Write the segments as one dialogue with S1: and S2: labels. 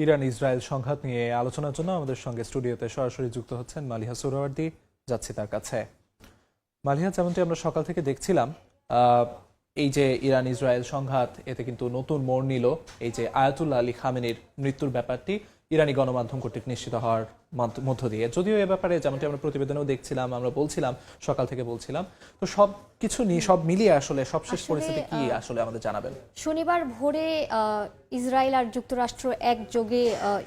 S1: Iran Israel সংঘাত নিয়ে আলোচনার জন্য আমাদের সঙ্গে স্টুডিওতে সরাসরি যুক্ত হচ্ছেন মালিহা সোহরাওয়ার্দী। যাচ্ছি তার কাছে। মালিহা, যেমনটি আমরা সকাল থেকে দেখছিলাম, এই যে ইরান ইসরায়েল সংঘাত, এতে কিন্তু নতুন মোড় নিল এই যে আয়াতুল্লাহ আলী খামেনির মৃত্যুর ব্যাপারটি ইরানি গণমাধ্যম কর্তৃক নিশ্চিত হওয়ার মধ্য দিয়ে। যদিও এ ব্যাপারে যেমনটি আমরা প্রতিবেদনেও দেখছিলাম, আমরা বলছিলাম, সকাল থেকে বলছিলাম, তো সব কিছু নিয়ে সব মিলিয়ে আসলে সবশেষ পরিস্থিতি কি আসলে আমাদের জানাবেন।
S2: শনিবার ভোরে ইসরায়েল আর যুক্তরাষ্ট্র একযোগে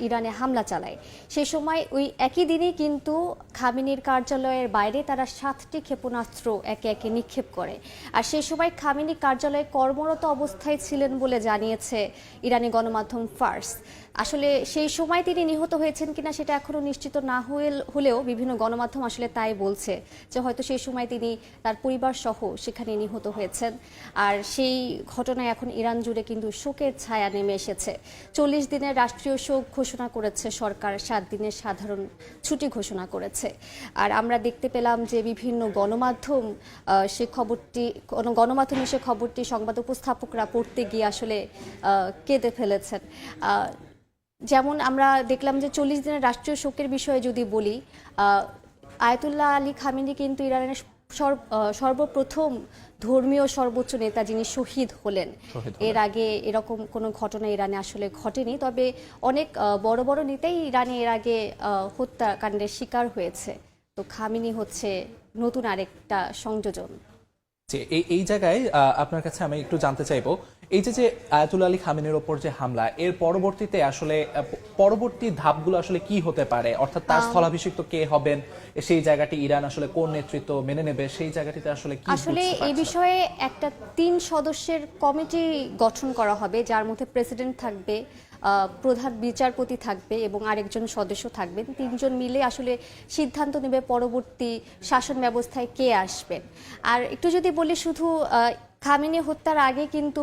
S2: ইরানে হামলা চালায়। সেই সময় ওই একই দিনই কিন্তু খামেনির কার্যালয়ের বাইরে তারা 7টি ক্ষেপণাস্ত্র একে একে নিক্ষেপ করে। আর সেই সময় খামেনি কার্যালয়ে কর্মরত অবস্থায় ছিলেন বলে জানিয়েছে ইরানি গণমাধ্যম ফার্স। আসলে সেই সময় তিনি নিহত হয়েছেন কিনা সেটা এখনো নিশ্চিত না হলেও বিভিন্ন গণমাধ্যম আসলে তাই বলছে যে হয়তো সেই সময় তিনি তার পরিবার সহ সেখানে নিহত হয়েছেন। আর সেই ঘটনায় এখন ইরান জুড়ে কিন্তু শোকের ছায়া নেমে এসেছে। 40 দিনের রাষ্ট্রীয় শোক ঘোষণা করেছে সরকার, 7 দিনের সাধারণ ছুটি ঘোষণা করেছে। আর আমরা দেখতে পেলাম যে বিভিন্ন গণমাধ্যমে সে খবরটি সংবাদ উপস্থাপকরা পড়তে গিয়ে আসলে কেঁদে ফেলেছেন। যেমন আমরা দেখলাম যে 40 দিনের রাষ্ট্রীয় শোকের বিষয়ে যদি বলি, আয়াতুল্লাহ আলী খামেনি কিন্তু ইরানের সর্বপ্রথম ধর্মীয় সর্বোচ্চ নেতা যিনি শহীদ হলেন। এর আগে এরকম কোনো ঘটনা ইরানে আসলে ঘটেনি, তবে অনেক বড় বড় নেতাই ইরানে এর আগে হত্যাকাণ্ডের শিকার হয়েছে। তো খামেনি হচ্ছে নতুন আরেকটা সংযোজন।
S1: এই জায়গায় আপনার কাছে আমি একটু জানতে চাইবো, এই যে আয়াতুল্লাহ আলী খামেনির ওপর যে হামলা, এর পরবর্তীতে আসলে পরবর্তী ধাপগুলো আসলে কি হতে পারে, অর্থাৎ তার স্থলাভিষিক্ত কে হবেন, সেই জায়গাটি ইরান আসলে কোন নেতৃত্ব মেনে নেবে, সেই জায়গাটিতে আসলে কি
S2: আসলে এই বিষয়ে একটা 3 সদস্যের কমিটি গঠন করা হবে, যার মধ্যে প্রেসিডেন্ট থাকবে, প্রধান বিচারপতি থাকবে এবং আরেকজন সদস্য থাকবেন। 3 জন মিলে আসলে সিদ্ধান্ত নেবে পরবর্তী শাসন ব্যবস্থায় কে আসবেন। আর একটু যদি বলি, শুধু খামেনি হত্যার আগে কিন্তু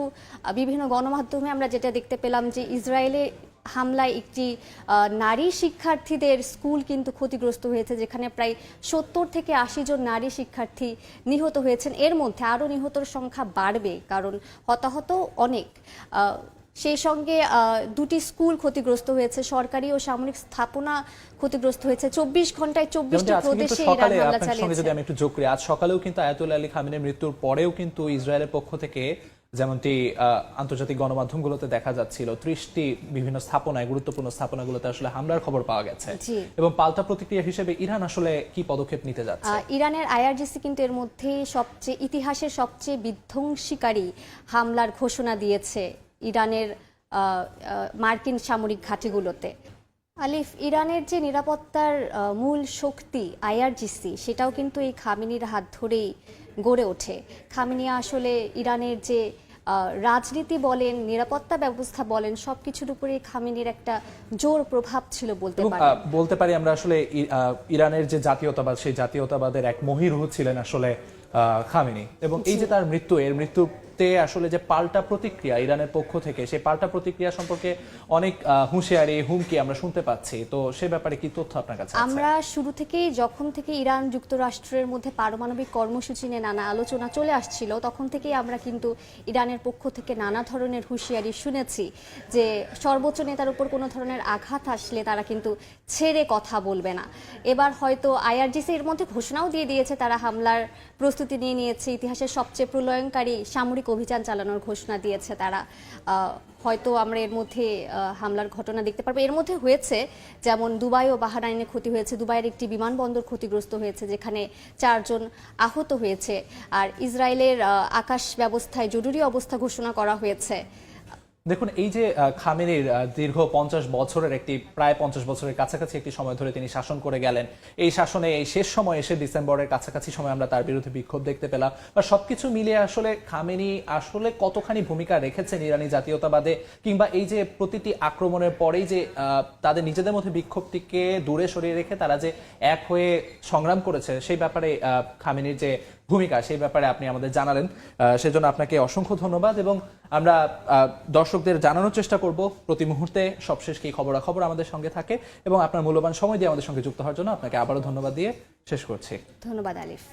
S2: বিভিন্ন গণমাধ্যমে আমরা যেটা দেখতে পেলাম যে ইসরায়েলে হামলায় একটি নারী শিক্ষার্থীদের স্কুল কিন্তু ক্ষতিগ্রস্ত হয়েছে, যেখানে প্রায় 70 থেকে 80 জন নারী শিক্ষার্থী নিহত হয়েছেন। এর মধ্যে আরও নিহতর সংখ্যা বাড়বে, কারণ হতাহত অনেক। সেই সঙ্গে 2টি স্কুল ক্ষতিগ্রস্ত হয়েছে, সরকারি ও সামরিক স্থাপনা ক্ষতিগ্রস্ত হয়েছে। 24 ঘন্টায় 24টি প্রদেশে ইরান হামলা চালিয়েছে।
S1: যদি আমি একটু যোগ করি, আজ সকালেও কিন্তু আয়াতুল্লাহ আলী খামেনির মৃত্যুর পরেও কিন্তু ইসরায়েলের পক্ষ থেকে, যেমনটি আন্তর্জাতিক গণমাধ্যমগুলোতে দেখা যাচ্ছিল, 30টি বিভিন্ন স্থাপনায়, গুরুত্বপূর্ণ স্থাপনাগুলোতে আসলে হামলার খবর পাওয়া গেছে। এবং পাল্টা প্রতিক্রিয়া হিসেবে ইরান আসলে কি পদক্ষেপ নিতে যাচ্ছে?
S2: ইরানের আইআরজিসি কিন্তু এর মধ্যে ইতিহাসের সবচেয়ে বিধ্বংসীকারী হামলার ঘোষণা দিয়েছে ইরানের মার্কিন সামরিক ঘাঁটিগুলোতে। আলিফ, ইরানের যে নিরাপত্তার মূল শক্তি আইআরজিসি, সেটাও কিন্তু এই খামেনির হাত ধরেই গড়ে ওঠে। খামেনি আসলে ইরানের যে রাজনীতি বলেন, নিরাপত্তা ব্যবস্থা বলেন, সবকিছুর উপরে খামেনির একটা জোর প্রভাব ছিল বলতে
S1: পারি আমরা। আসলে ইরানের যে জাতীয়তাবাদ, সেই জাতীয়তাবাদের এক মহিরুহ ছিলেন আসলে খামেনি। এবং এই যে তার মৃত্যু, এর মৃত্যুতে আসলে যে পাল্টা প্রতিক্রিয়া ইরানের পক্ষ থেকে, সেই পাল্টা প্রতিক্রিয়া সম্পর্কে অনেক হুঁশিয়ারি, হুমকি আমরা শুনতে পাচ্ছি। তো সে ব্যাপারে কি তথ্য আপনার কাছে আছে?
S2: আমরা শুরু থেকেই, যখন থেকে ইরান যুক্তরাষ্ট্রের মধ্যে পারমাণবিক কর্মসূচি নিয়ে নানা আলোচনা চলে আসছিল, তখন থেকেই আমরা কিন্তু ইরানের পক্ষ থেকে নানা ধরনের হুঁশিয়ারি শুনেছি যে সর্বোচ্চ নেতার উপর কোনো ধরনের আঘাত আসলে তারা কিন্তু ছেড়ে কথা বলবে না। এবার হয়তো আইআরজিসি এর মধ্যে ঘোষণাও দিয়ে দিয়েছে, তারা হামলার প্রস্তুতি নিয়ে নিয়েছে। ইতিহাসের সবচেয়ে প্রলয়ঙ্কারী সামরিক অভিযান চালানোর ঘোষণা দিয়েছে তারা। হয়তো আমরা এর মধ্যে হামলার ঘটনা দেখতে পারবো। এর মধ্যে হয়েছে, যেমন দুবাই ও বাহরাইনে ক্ষতি হয়েছে, দুবাইয়ের একটি বিমানবন্দর ক্ষতিগ্রস্ত হয়েছে, যেখানে 4 জন আহত হয়েছে। আর ইসরায়েলের আকাশ ব্যবস্থায় জরুরি অবস্থা ঘোষণা করা হয়েছে।
S1: দেখুন, এই যে খামেনির দীর্ঘ 50 বছরের প্রায় 50 বছরের কাছাকাছি একটি সময় ধরে তিনি শাসন করে গেলেন। এই শাসনে এই শেষ সময় এসে ডিসেম্বরের কাছাকাছি সময় আমরা তার বিরুদ্ধে বিক্ষোভ দেখতে পেলাম। বা সবকিছু মিলিয়ে আসলে খামেনি আসলে কতখানি ভূমিকা রেখেছেন ইরানি জাতীয়তাবাদে, কিংবা এই যে প্রতিটি আক্রমণের পরেই যে তাদের নিজেদের মধ্যে বিক্ষোভটিকে দূরে সরিয়ে রেখে তারা যে এক হয়ে সংগ্রাম করেছে, সেই ব্যাপারে খামেনির যে ভূমিকা, সেই ব্যাপারে আপনি আমাদের জানালেন, সেজন্য আপনাকে অসংখ্য ধন্যবাদ। এবং আমরা দর্শকদের জানানোর চেষ্টা করব প্রতি মুহূর্তে সবশেষ কি খবরাখবর আমাদের সঙ্গে থাকে। এবং আপনার মূল্যবান সময় দিয়ে আমাদের সঙ্গে যুক্ত হওয়ার জন্য আপনাকে আবারও ধন্যবাদ দিয়ে শেষ করছি।
S2: ধন্যবাদ আলিফ।